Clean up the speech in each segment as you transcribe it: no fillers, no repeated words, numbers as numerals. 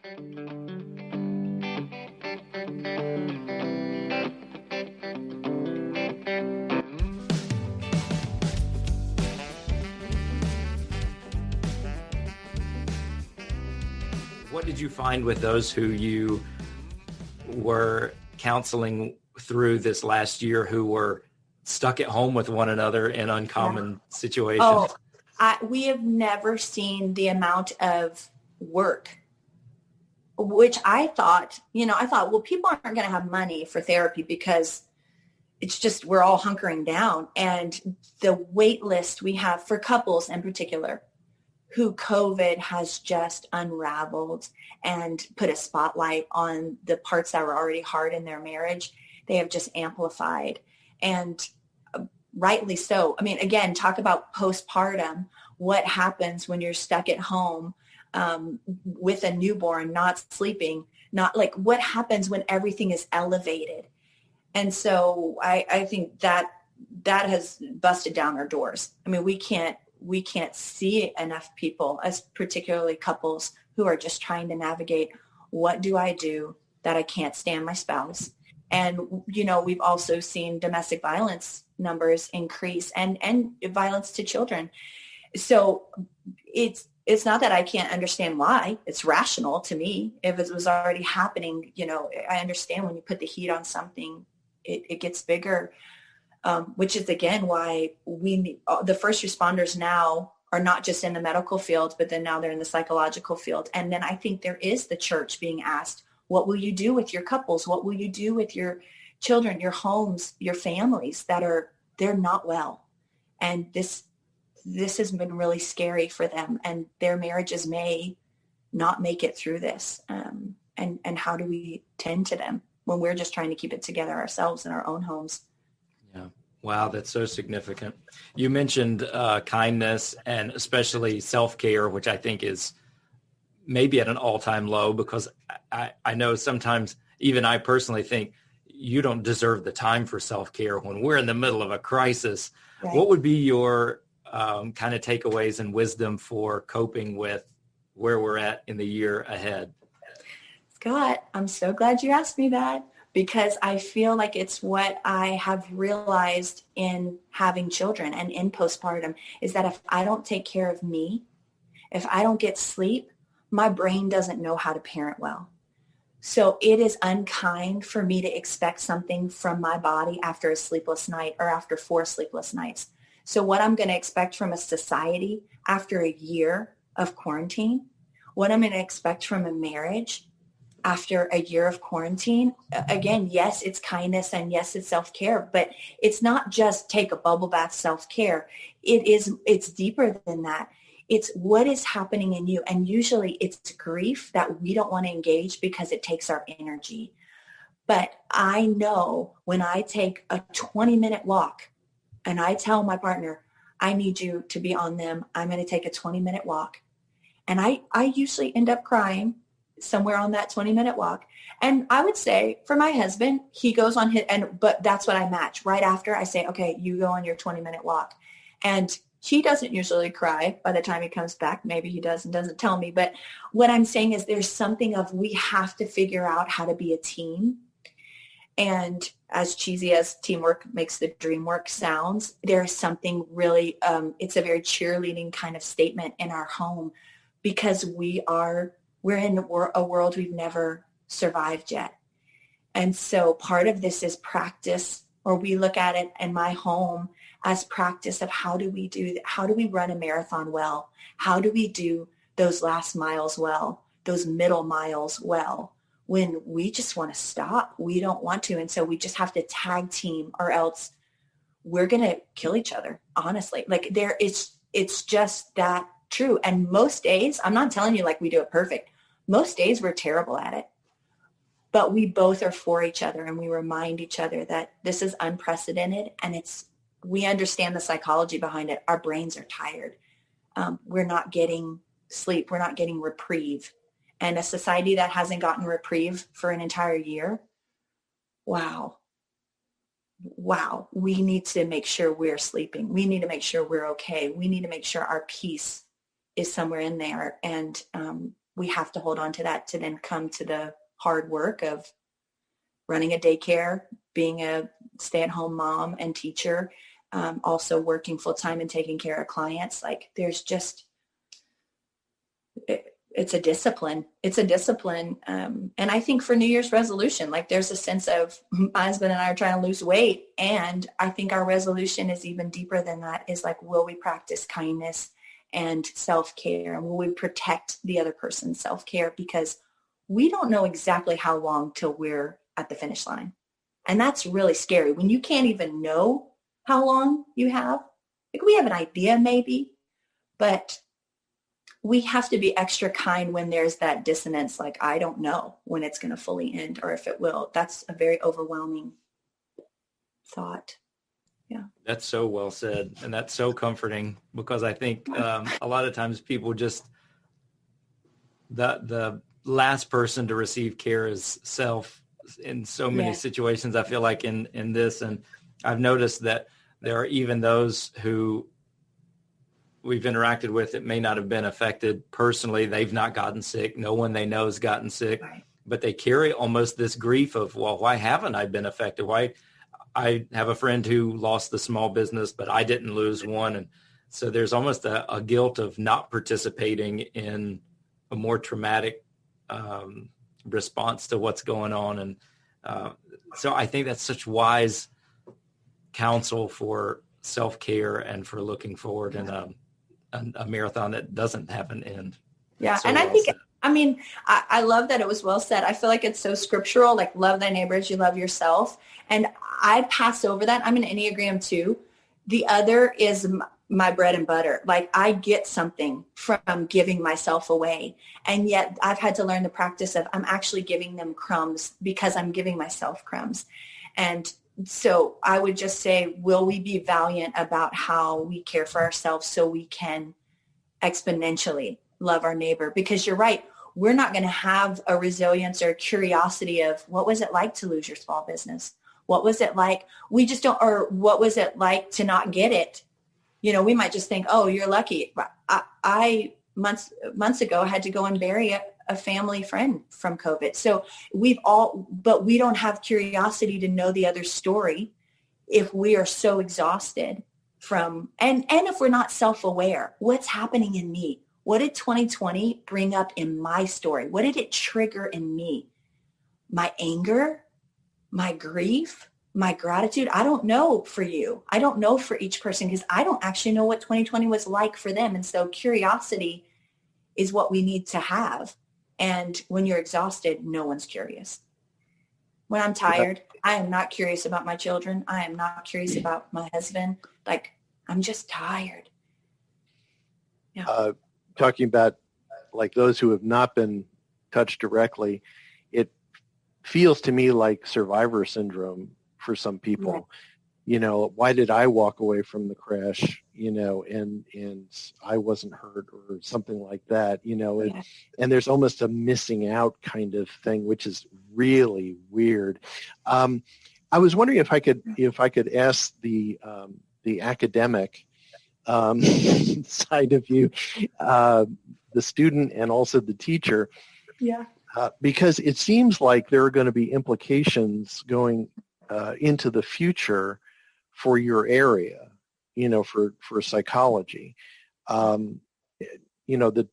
What did you find with those who you were counseling through this last year who were stuck at home with one another in uncommon situations? We have never seen the amount of work, which I thought, well, people aren't going to have money for therapy because it's just, we're all hunkering down. And the wait list we have for couples in particular, who COVID has just unraveled and put a spotlight on the parts that were already hard in their marriage, they have just amplified. And rightly so. I mean, again, talk about postpartum. What happens when you're stuck at home with a newborn, not sleeping, not like what happens when everything is elevated. And so I think that has busted down our doors. I mean, we can't see enough people, as particularly couples, who are just trying to navigate, what do I do that I can't stand my spouse? And, we've also seen domestic violence numbers increase and violence to children. So it's not that I can't understand why. It's rational to me. If it was already happening, I understand when you put the heat on something, it gets bigger. Which is, again, why we need, the first responders now are not just in the medical field, but then now they're in the psychological field. And then I think there is the church being asked, what will you do with your couples? What will you do with your children, your homes, your families they're not well? And this has been really scary for them, and their marriages may not make it through this. And how do we tend to them when we're just trying to keep it together ourselves in our own homes? Yeah. Wow, that's so significant. You mentioned kindness and especially self-care, which I think is maybe at an all-time low, because I know sometimes even I personally think you don't deserve the time for self-care when we're in the middle of a crisis. Right. What would be your kind of takeaways and wisdom for coping with where we're at in the year ahead? Scott, I'm so glad you asked me that, because I feel like it's what I have realized in having children and in postpartum, is that if I don't take care of me, if I don't get sleep, my brain doesn't know how to parent well. So it is unkind for me to expect something from my body after a sleepless night or after 4 sleepless nights. So what I'm going to expect from a society after a year of quarantine, what I'm going to expect from a marriage after a year of quarantine, again, yes, it's kindness and yes, it's self-care, but it's not just take a bubble bath self-care. It's deeper than that. It's what is happening in you. And usually it's grief that we don't want to engage because it takes our energy. But I know when I take a 20-minute walk and I tell my partner, I need you to be on them, I'm going to take a 20-minute walk. And I usually end up crying somewhere on that 20-minute walk. And I would say for my husband, he goes on but that's what I match. Right after I say, okay, you go on your 20-minute walk. And he doesn't usually cry by the time he comes back. Maybe he does and doesn't tell me. But what I'm saying is there's something of, we have to figure out how to be a team. And as cheesy as teamwork makes the dream work sounds, there's something really, it's a very cheerleading kind of statement in our home, because we're in a world we've never survived yet. And so part of this is practice, or we look at it in my home as practice of how do we run a marathon well? How do we do those last miles well, those middle miles well, when we just want to stop? We don't want to. And so we just have to tag team, or else we're going to kill each other, honestly. Like it's just that true. And most days, I'm not telling you like we do it perfect. Most days we're terrible at it, but we both are for each other, and we remind each other that this is unprecedented, and we understand the psychology behind it. Our brains are tired. We're not getting sleep. We're not getting reprieve. And a society that hasn't gotten reprieve for an entire year, wow, we need to make sure we're sleeping. We need to make sure we're okay. We need to make sure our peace is somewhere in there. And we have to hold on to that to then come to the hard work of running a daycare, being a stay-at-home mom and teacher, also working full-time and taking care of clients. Like there's just, it's a discipline. It's a discipline. And I think for New Year's resolution, like there's a sense of my husband and I are trying to lose weight. And I think our resolution is even deeper than that, is like, will we practice kindness and self-care? And will we protect the other person's self-care? Because we don't know exactly how long till we're at the finish line. And that's really scary when you can't even know how long you have. Like we have an idea maybe, but we have to be extra kind when there's that dissonance. Like, I don't know when it's going to fully end or if it will. That's a very overwhelming thought. Yeah. That's so well said. And that's so comforting, because I think a lot of times people just, the last person to receive care is self in so many situations. I feel like in this, and I've noticed that there are even those who we've interacted with that may not have been affected personally. They've not gotten sick. No one they know has gotten sick, but they carry almost this grief of, well, why haven't I been affected? Why? I have a friend who lost the small business, but I didn't lose one. And so there's almost a guilt of not participating in a more traumatic response to what's going on. And so I think that's such wise counsel for self-care and for looking forward in a marathon that doesn't have an end. Yeah. So and well I think, said. I mean, I love that it was well said. I feel like it's so scriptural, like love thy neighbor as you love yourself. And I pass over that. I'm an Enneagram 2. The other is my bread and butter. Like I get something from giving myself away. And yet I've had to learn the practice of I'm actually giving them crumbs because I'm giving myself crumbs. And so I would just say, will we be valiant about how we care for ourselves so we can exponentially love our neighbor? Because you're right. We're not going to have a resilience or a curiosity of what was it like to lose your small business? What was it like? We just don't, or what was it like to not get it? You know, we might just think, oh, you're lucky. I months ago had to go and bury a family friend from COVID. So but we don't have curiosity to know the other story if we are so exhausted from, and if we're not self-aware, what's happening in me? What did 2020 bring up in my story? What did it trigger in me? My anger, my grief, my gratitude. I don't know for you. I don't know for each person because I don't actually know what 2020 was like for them. And so curiosity is what we need to have. And when you're exhausted, no one's curious. When I'm tired, I am not curious about my children. I am not curious about my husband. Like, I'm just tired. Yeah. Talking about like those who have not been touched directly, it feels to me like survivor syndrome for some people. Yeah. You know, why did I walk away from the crash, you know, and I wasn't hurt or something like that, you know, and there's almost a missing out kind of thing, which is really weird. I was wondering if I could ask the academic side of you, the student and also the teacher, because it seems like there are going to be implications going into the future for your area, you know, for psychology. You know, the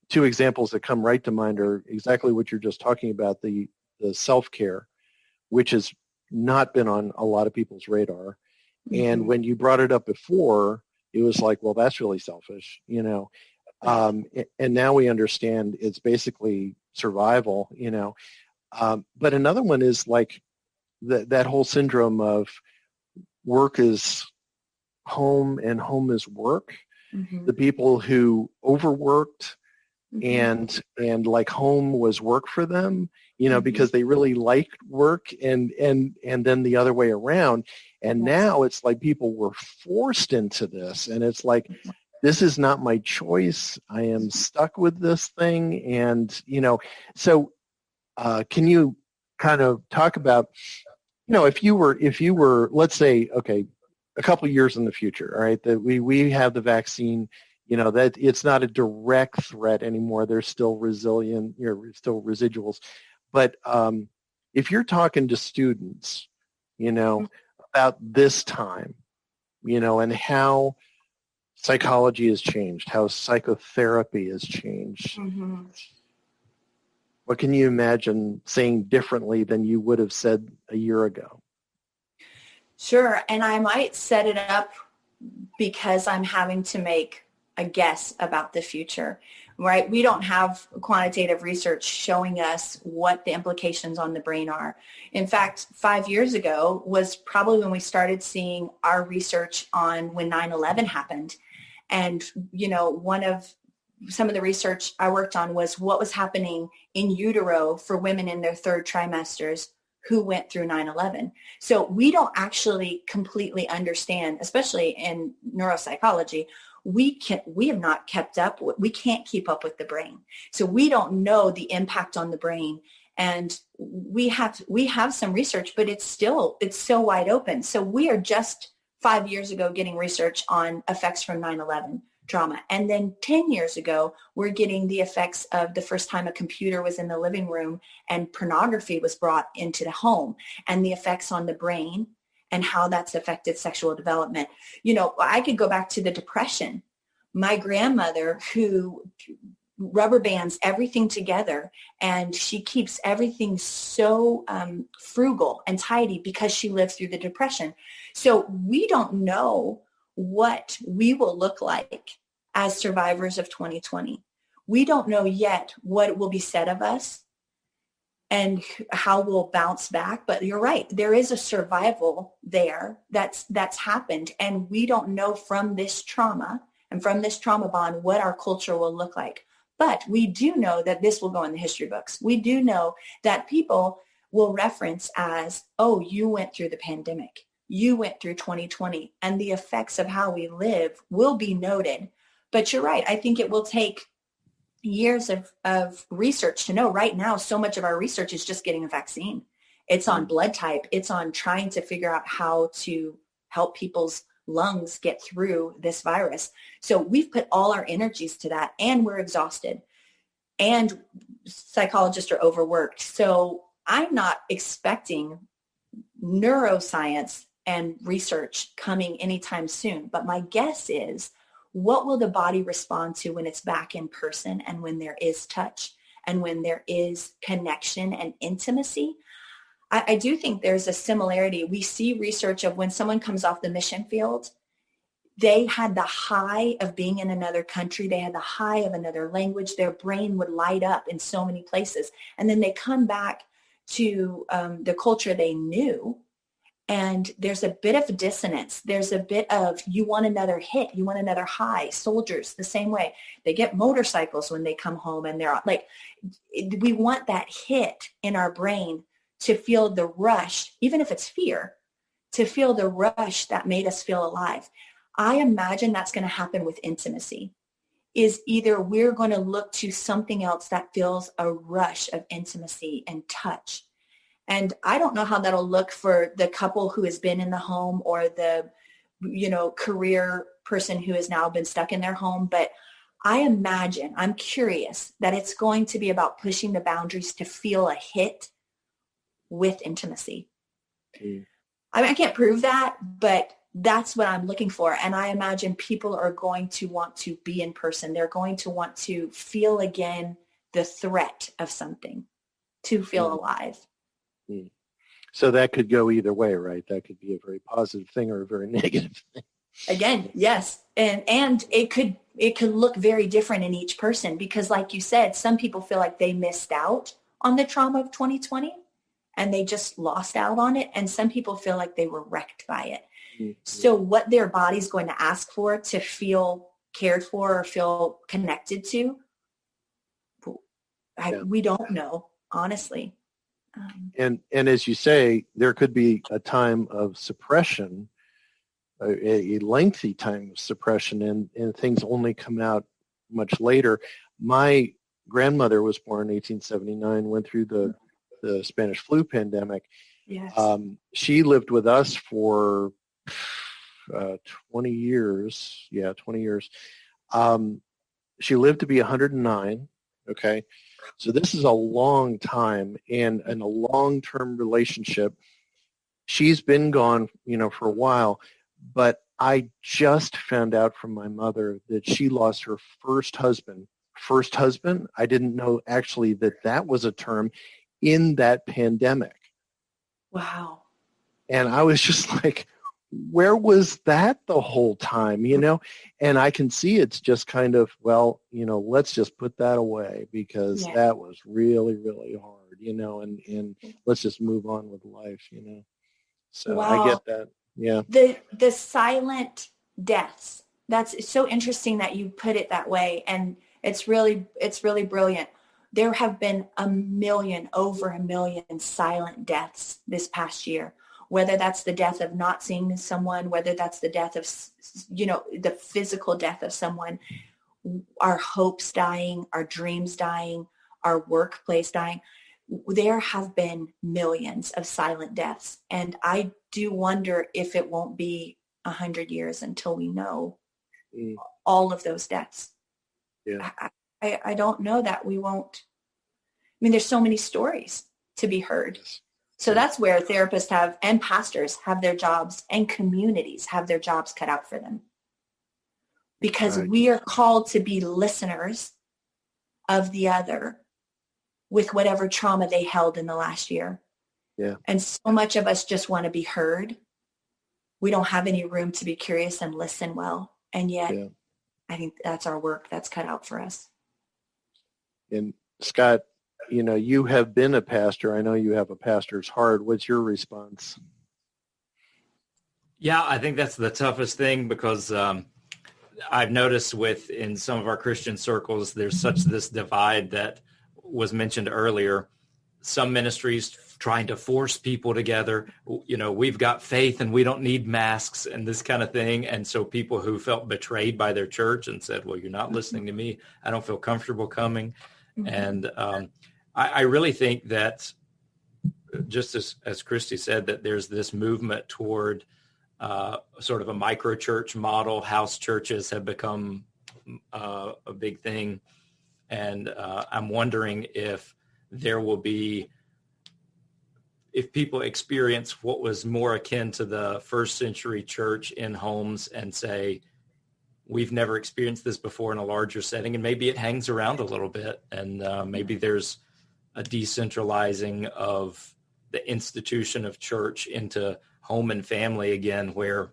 two examples that come right to mind are exactly what you're just talking about, the self-care, which has not been on a lot of people's radar. Mm-hmm. And when you brought it up before, it was like, well, that's really selfish, you know. And now we understand it's basically survival, you know. But another one is like that whole syndrome of work is home and home is work. Mm-hmm. The people who overworked mm-hmm. and like home was work for them, you know, mm-hmm. because they really liked work and then the other way around. And now it's like people were forced into this, and it's like, this is not my choice. I am stuck with this thing. And, you know, so can you kind of talk about, you know, if you were, let's say, okay, a couple of years in the future, all right, that we have the vaccine, that it's not a direct threat anymore. There's still resilient, still residuals. But if you're talking to students, about this time, and how psychology has changed, how psychotherapy has changed, what can you imagine saying differently than you would have said a year ago? Sure. And I might set it up because I'm having to make a guess about the future, right? We don't have quantitative research showing us what the implications on the brain are. In fact, 5 years ago was probably when we started seeing our research on when 9/11 happened. And, some of the research I worked on was what was happening in utero for women in their third trimesters who went through 9/11. So we don't actually completely understand, especially in neuropsychology, we have not kept up. We can't keep up with the brain. So we don't know the impact on the brain. And we have some research, but it's so wide open. So we are just 5 years ago getting research on effects from 9/11 trauma. And then 10 years ago, we're getting the effects of the first time a computer was in the living room and pornography was brought into the home, and the effects on the brain and how that's affected sexual development. I could go back to the Depression. My grandmother, who rubber bands everything together, and she keeps everything so frugal and tidy because she lived through the Depression. So we don't know what we will look like as survivors of 2020. We don't know yet what will be said of us and how we'll bounce back. But you're right, there is a survival there that's happened, and we don't know from this trauma and from this trauma bond what our culture will look like. But we do know that this will go in the history books. We do know that people will reference as, oh, you went through the pandemic. You went through 2020, and the effects of how we live will be noted. But you're right. I think it will take years of research to know. Right now, so much of our research is just getting a vaccine. It's on blood type. It's on trying to figure out how to help people's lungs get through this virus. So we've put all our energies to that, and we're exhausted, and psychologists are overworked. So I'm not expecting neuroscience and research coming anytime soon. But my guess is, what will the body respond to when it's back in person, and when there is touch, and when there is connection and intimacy? I do think there's a similarity. We see research of when someone comes off the mission field, they had the high of being in another country. They had the high of another language. Their brain would light up in so many places. And then they come back to the culture they knew, and there's a bit of dissonance. There's a bit of, you want another hit. You want another high. Soldiers, the same way. They get motorcycles when they come home, and they're like, we want that hit in our brain to feel the rush, even if it's fear, to feel the rush that made us feel alive. I imagine that's going to happen with intimacy. Is either we're going to look to something else that feels a rush of intimacy and touch. And I don't know how that'll look for the couple who has been in the home, or the, career person who has now been stuck in their home. But I imagine, I'm curious, that it's going to be about pushing the boundaries to feel a hit with intimacy. I mean, I can't prove that, but that's what I'm looking for. And I imagine people are going to want to be in person. They're going to want to feel again the threat of something, to feel alive. So that could go either way, right? That could be a very positive thing or a very negative thing. Again, yes. And it could look very different in each person, because like you said, some people feel like they missed out on the trauma of 2020 and they just lost out on it. And some people feel like they were wrecked by it. Mm-hmm. So what their body's going to ask for to feel cared for or feel connected to, we don't know, honestly. And as you say, there could be a time of suppression, a lengthy time of suppression, and things only come out much later. My grandmother was born in 1879, went through the Spanish flu pandemic. Yes. She lived with us for 20 years. Yeah, 20 years. She lived to be 109. Okay. So this is a long time and a long-term relationship. She's been gone, for a while, but I just found out from my mother that she lost her first husband. First husband? I didn't know actually that was a term in that pandemic. Wow. And I was just like, where was that the whole time, And I can see it's just kind of, let's just put that away because that was really, really hard, and let's just move on with life, So wow. I get that. Yeah. The silent deaths. That's so interesting that you put it that way. And it's really brilliant. There have been over a million silent deaths this past year, whether that's the death of not seeing someone, whether that's the death of, the physical death of someone, our hopes dying, our dreams dying, our workplace dying. There have been millions of silent deaths. And I do wonder if it won't be 100 years until we know all of those deaths. Yeah. I don't know that we won't. I mean, there's so many stories to be heard. So that's where therapists and pastors have their jobs, and communities have their jobs cut out for them. Because we are called to be listeners of the other with whatever trauma they held in the last year. Yeah. And so much of us just want to be heard. We don't have any room to be curious and listen well. And yet, I think that's our work that's cut out for us. And Scott, you have been a pastor. I know you have a pastor's heart. What's your response? Yeah, I think that's the toughest thing because I've noticed in some of our Christian circles, there's such this divide that was mentioned earlier. Some ministries trying to force people together. We've got faith and we don't need masks and this kind of thing. And so people who felt betrayed by their church and said, well, you're not listening to me. I don't feel comfortable coming. Mm-hmm. And I really think that just as Christy said, that there's this movement toward sort of a micro church model. House churches have become a big thing. And I'm wondering if there will be, if people experience what was more akin to the first century church in homes and say, we've never experienced this before in a larger setting, and maybe it hangs around a little bit, and maybe there's a decentralizing of the institution of church into home and family again, where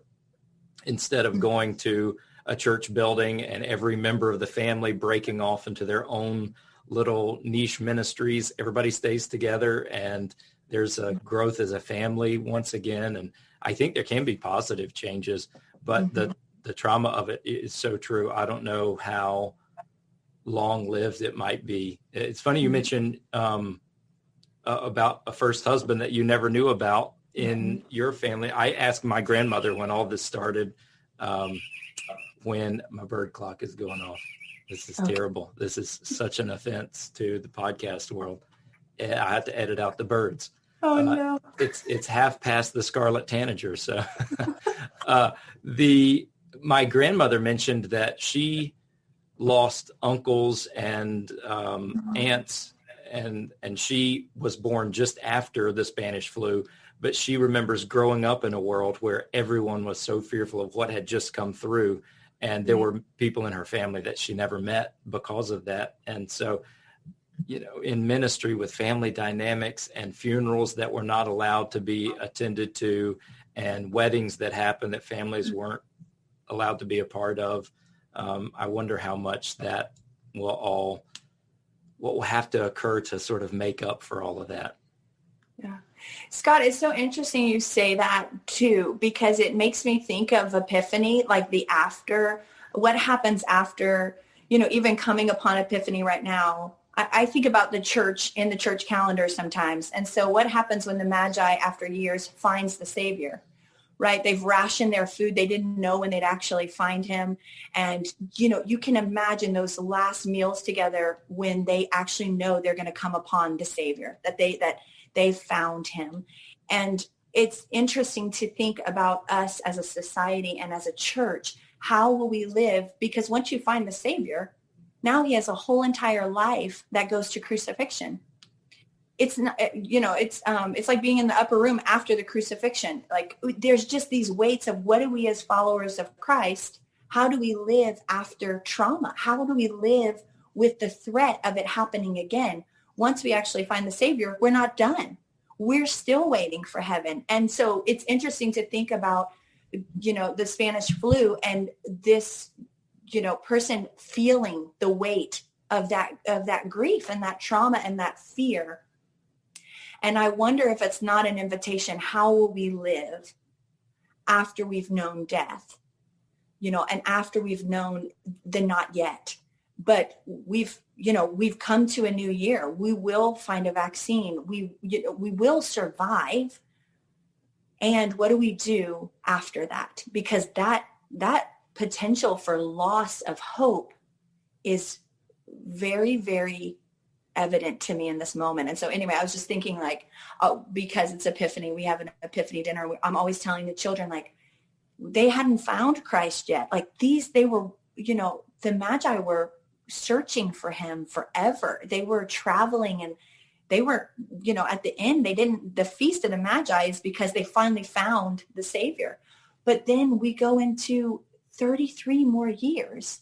instead of going to a church building and every member of the family breaking off into their own little niche ministries, everybody stays together and there's a growth as a family once again. And I think there can be positive changes, but the trauma of it is so true. I don't know how long-lived it might be. It's funny you mentioned about a first husband that you never knew about in your family. I asked my grandmother when all this started, when my bird clock is going off. This is terrible. This is such an offense to the podcast world. I have to edit out the birds. Oh no! It's half past the scarlet tanager. So, my grandmother mentioned that she lost uncles and aunts, and she was born just after the Spanish flu. But she remembers growing up in a world where everyone was so fearful of what had just come through, and there were people in her family that she never met because of that. And so, in ministry with family dynamics and funerals that were not allowed to be attended to and weddings that happened that families weren't allowed to be a part of, I wonder how much that what will have to occur to sort of make up for all of that. Yeah. Scott, it's so interesting you say that too, because it makes me think of Epiphany, like what happens after, even coming upon Epiphany right now. I think about the church in the church calendar sometimes. And so what happens when the Magi after years finds the Savior, right? They've rationed their food. They didn't know when they'd actually find him. And, you can imagine those last meals together when they actually know they're going to come upon the Savior, that they found him. And it's interesting to think about us as a society and as a church, How will we live? Because once you find the Savior, now he has a whole entire life that goes to crucifixion. It's not, it's like being in the upper room after the crucifixion. Like there's just these weights of what do we as followers of Christ, how do we live after trauma? How do we live with the threat of it happening again? Once we actually find the Savior, we're not done. We're still waiting for heaven. And so it's interesting to think about, the Spanish flu and this, person feeling the weight of that grief and that trauma and that fear. And I wonder if it's not an invitation. How will we live after we've known death, and after we've known the not yet, but we've come to a new year. We will find a vaccine. We will survive. And what do we do after that? Because that potential for loss of hope is very, very evident to me in this moment. And so anyway, I was just thinking because it's Epiphany, we have an Epiphany dinner. I'm always telling the children, they hadn't found Christ yet. They were, the Magi were searching for him forever. They were traveling and they were, at the end, the Feast of the Magi is because they finally found the Savior. But then we go into 33 more years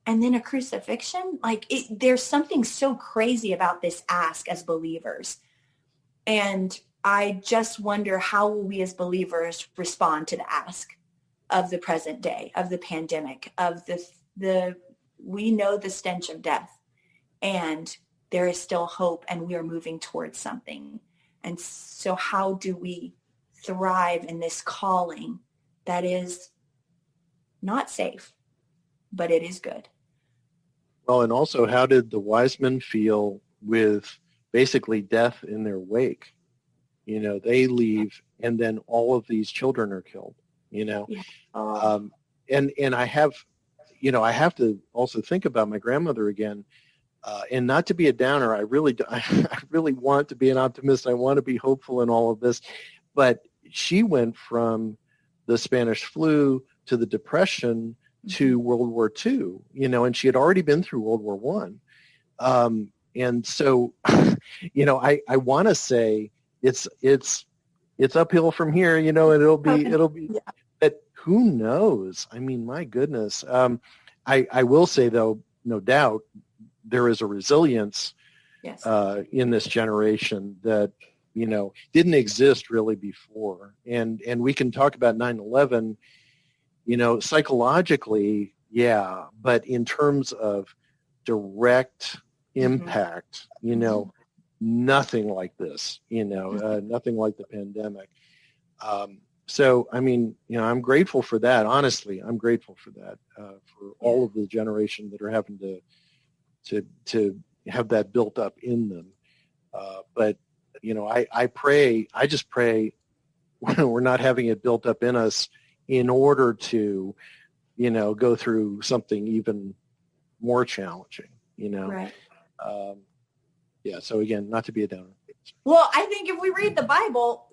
and then a crucifixion. There's something so crazy about this ask as believers. And I just wonder, how will we as believers respond to the ask of the present day, of the pandemic, of we know the stench of death, and there is still hope, and we are moving towards something. And so how do we thrive in this calling that is not safe, but it is good? Well, and also, how did the wise men feel with basically death in their wake? They leave, and then all of these children are killed, Yeah. And I have, I have to also think about my grandmother again. And not to be a downer, I really want to be an optimist. I want to be hopeful in all of this. But she went from the Spanish flu to the Depression to World War II, and she had already been through World War I. And so, I want to say it's uphill from here, and it'll be, yeah. But who knows? I mean, my goodness. I will say, though, no doubt, there is a resilience yes. In this generation that, didn't exist really before. And we can talk about 9/11, psychologically, yeah, but in terms of direct impact, nothing like this, nothing like the pandemic. So, I mean, I'm grateful for that. Honestly, I'm grateful for that, for all of the generation that are having to have that built up in them. But, I just pray we're not having it built up in us in order to, go through something even more challenging, Right. Yeah. So again, not to be a downer. Well, I think if we read the Bible,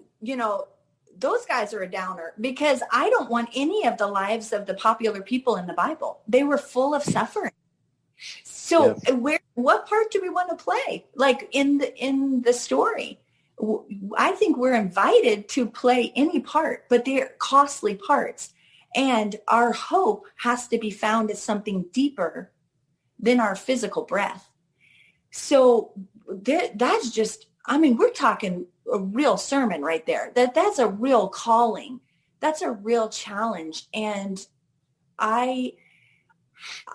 those guys are a downer, because I don't want any of the lives of the popular people in the Bible. They were full of suffering. So what part do we want to play? In the story, I think we're invited to play any part, but they're costly parts. And our hope has to be found as something deeper than our physical breath. So that's just, we're talking a real sermon right there. That's a real calling. That's a real challenge. And I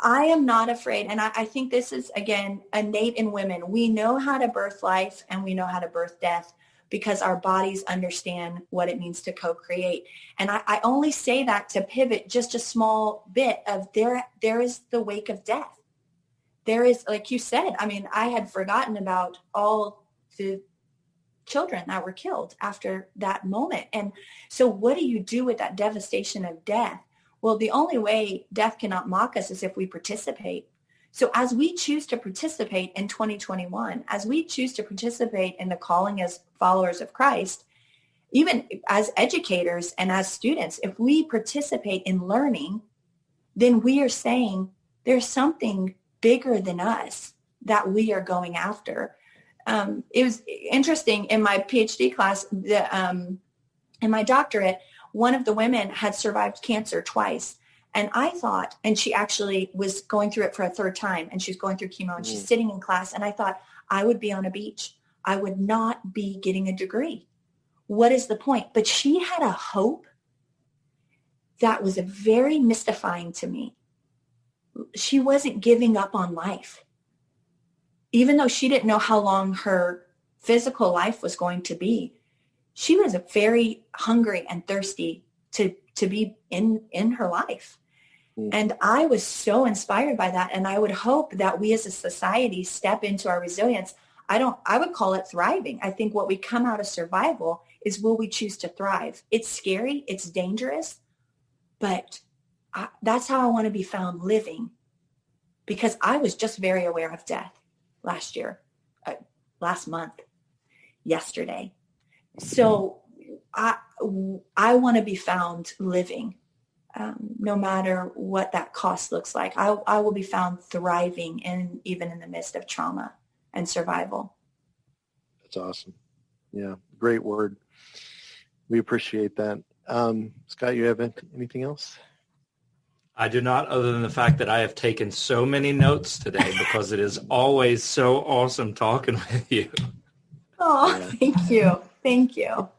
am not afraid. And I think this is, again, innate in women. We know how to birth life and we know how to birth death because our bodies understand what it means to co-create. And I only say that to pivot just a small bit of there is the wake of death. There is, like you said, I had forgotten about all the children that were killed after that moment. And so what do you do with that devastation of death? Well, the only way death cannot mock us is if we participate. So as we choose to participate in 2021, as we choose to participate in the calling as followers of Christ, even as educators and as students, if we participate in learning then we are saying there's something bigger than us that we are going after. It was interesting in my PhD class, in my doctorate, one of the women had survived cancer twice. And I thought, and she actually was going through it for a third time, and she's going through chemo, and she's sitting in class, and I thought, I would be on a beach. I would not be getting a degree. What is the point? But she had a hope that was very mystifying to me. She wasn't giving up on life. Even though she didn't know how long her physical life was going to be, she was very hungry and thirsty to be in her life. And I was so inspired by that. And I would hope that we as a society step into our resilience. I would call it thriving. I think what we come out of survival is, will we choose to thrive? It's scary. It's dangerous. But that's how I want to be found living, because I was just very aware of death last month, yesterday. So I want to be found living, no matter what that cost looks like. I will be found thriving, even in the midst of trauma and survival. That's awesome. Yeah, great word. We appreciate that. Scott, you have anything else? I do not, other than the fact that I have taken so many notes today, because it is always so awesome talking with you. Oh, thank you. Thank you.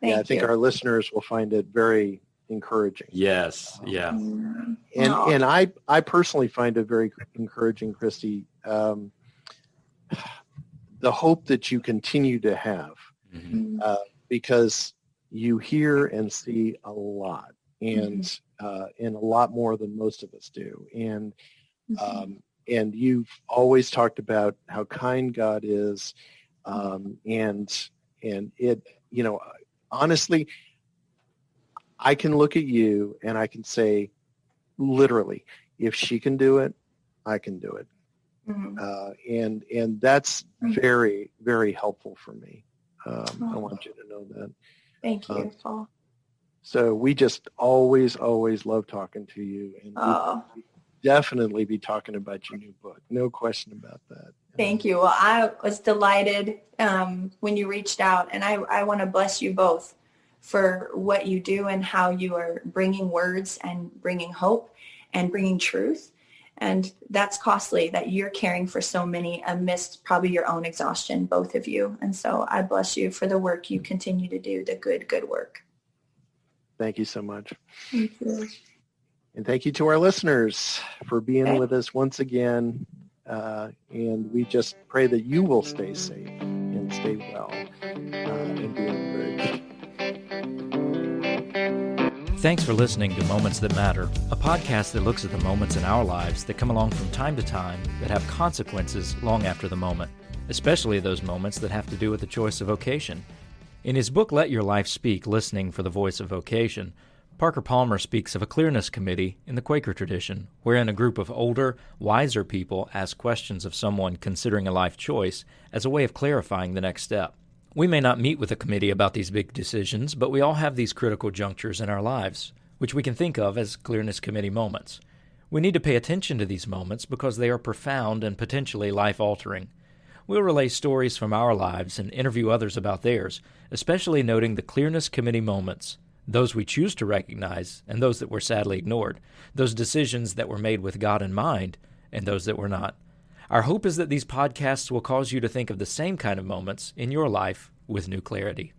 I think our listeners will find it very encouraging. Yes, yeah. And I personally find it very encouraging, Christy, the hope that you continue to have, because you hear and see a lot, and a lot more than most of us do. And you've always talked about how kind God is, and it, honestly, I can look at you and I can say, literally, if she can do it, I can do it. And that's very, very helpful for me. I want you to know that. Thank you, Paul. So we just always love talking to you. And we'll definitely be talking about your new book. No question about that. Thank you. Well, I was delighted when you reached out, and I want to bless you both for what you do and how you are bringing words and bringing hope and bringing truth. And that's costly, that you're caring for so many amidst probably your own exhaustion, both of you. And so I bless you for the work you continue to do, the good work. Thank you so much. Thank you. And thank you to our listeners for being with us once again. And we just pray that you will stay safe and stay well and be encouraged. Thanks for listening to Moments That Matter, a podcast that looks at the moments in our lives that come along from time to time that have consequences long after the moment, especially those moments that have to do with the choice of vocation. In his book, Let Your Life Speak, Listening for the Voice of Vocation, Parker Palmer speaks of a clearness committee in the Quaker tradition, wherein a group of older, wiser people ask questions of someone considering a life choice as a way of clarifying the next step. We may not meet with a committee about these big decisions, but we all have these critical junctures in our lives, which we can think of as clearness committee moments. We need to pay attention to these moments because they are profound and potentially life-altering. We'll relay stories from our lives and interview others about theirs, especially noting the clearness committee moments, those we choose to recognize and those that were sadly ignored, those decisions that were made with God in mind and those that were not. Our hope is that these podcasts will cause you to think of the same kind of moments in your life with new clarity.